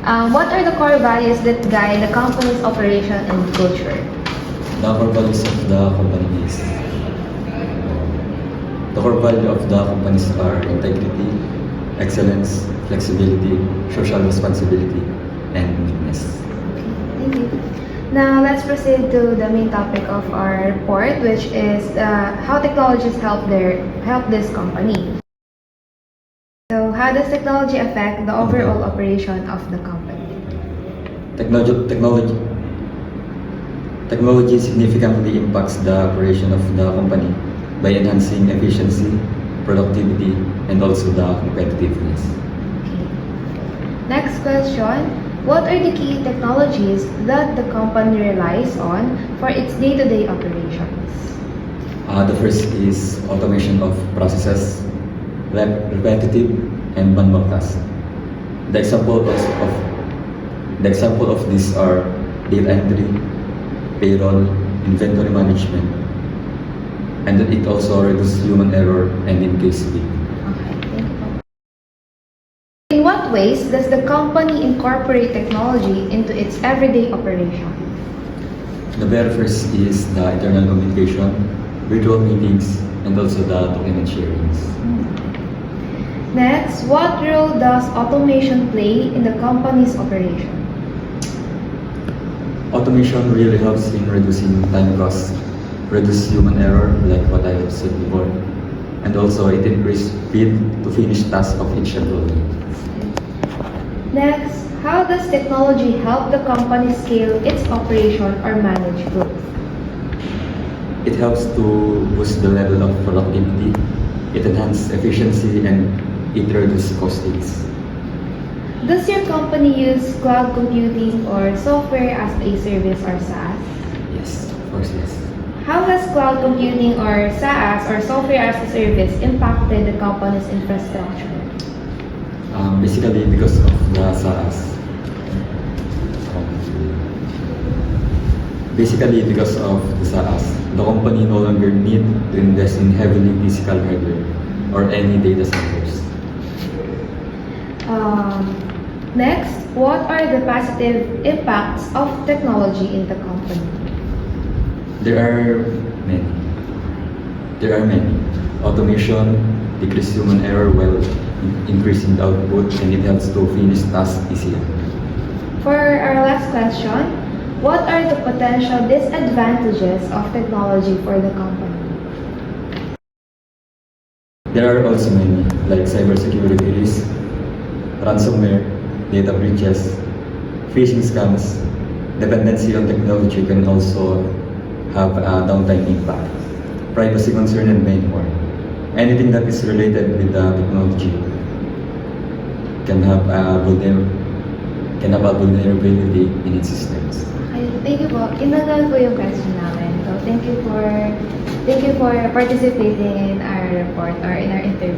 What are the core values that guide the company's operation and culture? The core values of the company is the core value of the companies are integrity, excellence, flexibility, social responsibility, and uniqueness. Thank you. Now let's proceed to the main topic of our report, which is how technologies help this company. So, how does technology affect the overall operation of the company? Technology significantly impacts the operation of the company by enhancing efficiency, productivity, and also the competitiveness. Okay. Next question. What are the key technologies that the company relies on for its day-to-day operations? The first is automation of processes, repetitive and manual tasks. The example of these are data entry, payroll, inventory management, and then it also reduces human error and increase speed. Okay, thank you. In what ways does the company incorporate technology into its everyday operation? The very first is the internal communication, virtual meetings, and also the document sharings. Next, what role does automation play in the company's operation? Automation really helps in reducing time costs, reduce human error, like what I have said before, and also it increases speed to finish tasks of each employee. Next, how does technology help the company scale its operation or manage growth? It helps to boost the level of productivity, it enhances efficiency, and it reduces costings. Does your company use cloud computing or software as a service or SaaS? Yes, of course, yes. How has cloud computing or SaaS or software as a service impacted the company's infrastructure? Basically, because of the SaaS. The company no longer need to invest in heavily physical hardware or any data centers. Next, what are the positive impacts of technology in the company? There are many. Automation decreases human error while increasing the output, and it helps to finish tasks easier. For our last question, what are the potential disadvantages of technology for the company? There are also many, like cybersecurity risks, ransomware, data breaches, phishing scams. Dependency on technology can also have a downtime impact, privacy concern, and many more. Anything that is related with the technology can have a vulnerability in its systems. Okay, thank you po. Inagal po yung question namin. So, thank you for participating in our report or in our interview.